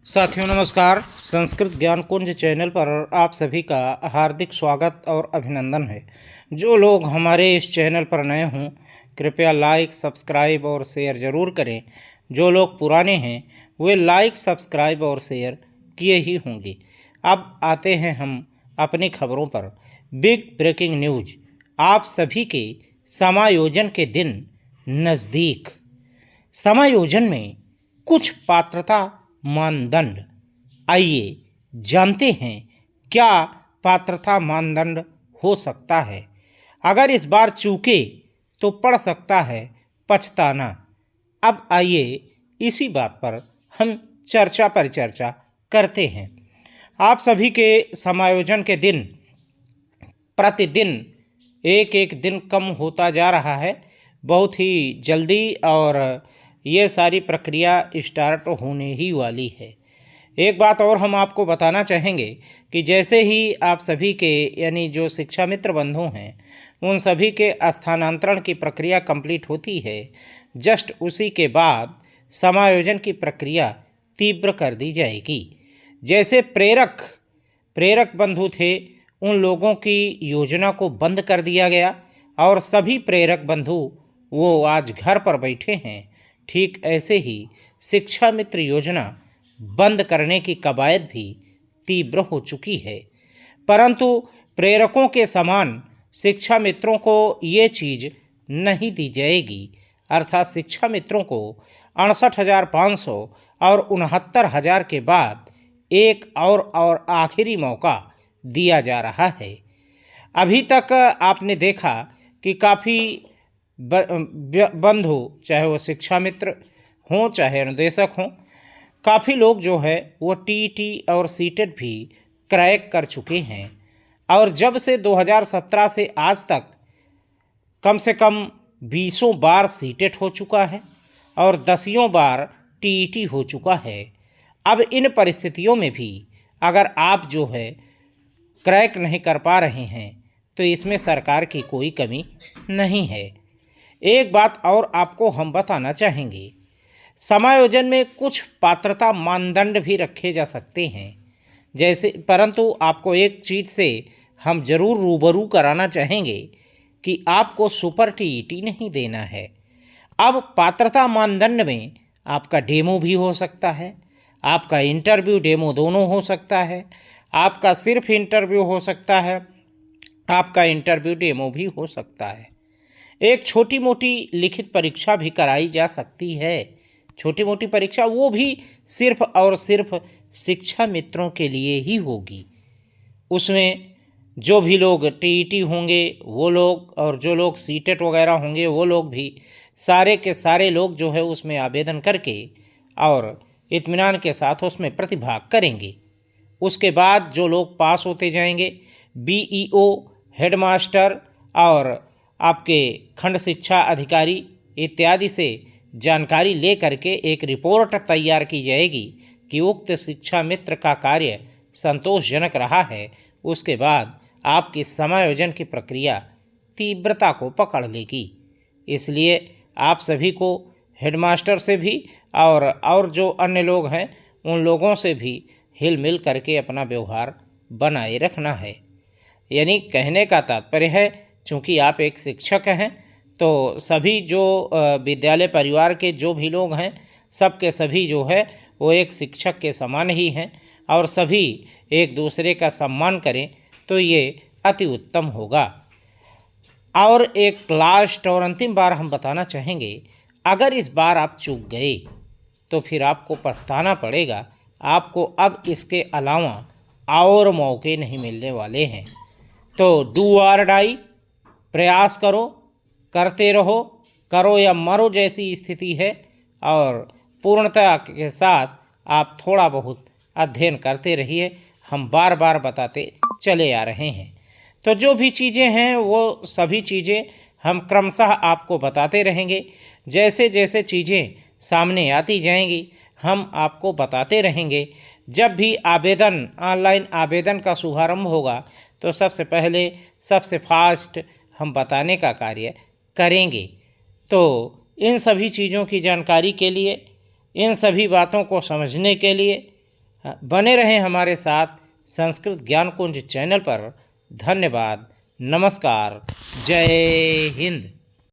साथियों नमस्कार। संस्कृत ज्ञान कुंज चैनल पर आप सभी का हार्दिक स्वागत और अभिनंदन है। जो लोग हमारे इस चैनल पर नए हों कृपया लाइक सब्सक्राइब और शेयर ज़रूर करें। जो लोग पुराने हैं वे लाइक सब्सक्राइब और शेयर किए ही होंगे। अब आते हैं हम अपनी खबरों पर। बिग ब्रेकिंग न्यूज, आप सभी के समायोजन के दिन नज़दीक। समायोजन में कुछ पात्रता मानदंड, आइए जानते हैं क्या पात्रता मानदंड हो सकता है। अगर इस बार चूके तो पड़ सकता है पछताना। अब आइए इसी बात पर हम चर्चा पर चर्चा करते हैं। आप सभी के समायोजन के दिन प्रतिदिन एक एक दिन कम होता जा रहा है, बहुत ही जल्दी, और ये सारी प्रक्रिया स्टार्ट होने ही वाली है। एक बात और हम आपको बताना चाहेंगे कि जैसे ही आप सभी के यानी जो शिक्षा मित्र बंधु हैं उन सभी के स्थानांतरण की प्रक्रिया कंप्लीट होती है, जस्ट उसी के बाद समायोजन की प्रक्रिया तीव्र कर दी जाएगी। जैसे प्रेरक बंधु थे उन लोगों की योजना को बंद कर दिया गया और सभी प्रेरक बंधु वो आज घर पर बैठे हैं, ठीक ऐसे ही शिक्षा मित्र योजना बंद करने की कवायद भी तीव्र हो चुकी है। परंतु प्रेरकों के समान शिक्षा मित्रों को ये चीज़ नहीं दी जाएगी, अर्थात शिक्षा मित्रों को 68,500 और 69,000 के बाद एक और आखिरी मौका दिया जा रहा है। अभी तक आपने देखा कि काफ़ी बंधु, चाहे वो शिक्षा मित्र हों चाहे अनुदेशक हों, काफ़ी लोग जो है वो टीईटी और सीटेट भी क्रैक कर चुके हैं। और जब से 2017 से आज तक कम से कम 20 बार सीटेट हो चुका है और 10 बार टीईटी हो चुका है। अब इन परिस्थितियों में भी अगर आप जो है क्रैक नहीं कर पा रहे हैं तो इसमें सरकार की कोई कमी नहीं है। एक बात और आपको हम बताना चाहेंगे, समायोजन में कुछ पात्रता मानदंड भी रखे जा सकते हैं जैसे, परंतु आपको एक चीज़ से हम ज़रूर रूबरू कराना चाहेंगे कि आपको सुपर टीईटी नहीं देना है। अब पात्रता मानदंड में आपका डेमो भी हो सकता है, आपका इंटरव्यू डेमो दोनों हो सकता है, आपका सिर्फ इंटरव्यू हो सकता है, आपका इंटरव्यू डेमो भी हो सकता है। एक छोटी मोटी लिखित परीक्षा भी कराई जा सकती है। छोटी मोटी परीक्षा वो भी सिर्फ और सिर्फ शिक्षा मित्रों के लिए ही होगी। उसमें जो भी लोग टीईटी होंगे वो लोग और जो लोग सीटेट वगैरह होंगे वो लोग भी, सारे के सारे लोग जो है उसमें आवेदन करके और इत्मीनान के साथ उसमें प्रतिभाग करेंगे। उसके बाद जो लोग पास होते जाएंगे, बीईओ, हेडमास्टर और आपके खंड शिक्षा अधिकारी इत्यादि से जानकारी ले करके एक रिपोर्ट तैयार की जाएगी कि उक्त शिक्षा मित्र का कार्य संतोषजनक रहा है। उसके बाद आपकी समायोजन की प्रक्रिया तीव्रता को पकड़ लेगी। इसलिए आप सभी को हेडमास्टर से भी और जो अन्य लोग हैं उन लोगों से भी हिल मिल करके अपना व्यवहार बनाए रखना है। यानी कहने का तात्पर्य है, चूँकि आप एक शिक्षक हैं तो सभी जो विद्यालय परिवार के जो भी लोग हैं सब के सभी जो है वो एक शिक्षक के समान ही हैं और सभी एक दूसरे का सम्मान करें तो ये अति उत्तम होगा। और एक लास्ट और अंतिम बार हम बताना चाहेंगे, अगर इस बार आप चूक गए तो फिर आपको पछताना पड़ेगा। आपको अब इसके अलावा और मौके नहीं मिलने वाले हैं। तो डू और डाई, प्रयास करो, करते रहो, करो या मरो जैसी स्थिति है और पूर्णता के साथ आप थोड़ा बहुत अध्ययन करते रहिए। हम बार बार बताते चले आ रहे हैं। तो जो भी चीज़ें हैं वो सभी चीज़ें हम क्रमशः आपको बताते रहेंगे। जैसे जैसे चीज़ें सामने आती जाएंगी हम आपको बताते रहेंगे। जब भी आवेदन, ऑनलाइन आवेदन का शुभारंभ होगा तो सबसे पहले सबसे फास्ट हम बताने का कार्य करेंगे। तो इन सभी चीज़ों की जानकारी के लिए, इन सभी बातों को समझने के लिए बने रहें हमारे साथ संस्कृत ज्ञान कुंज चैनल पर। धन्यवाद। नमस्कार। जय हिंद।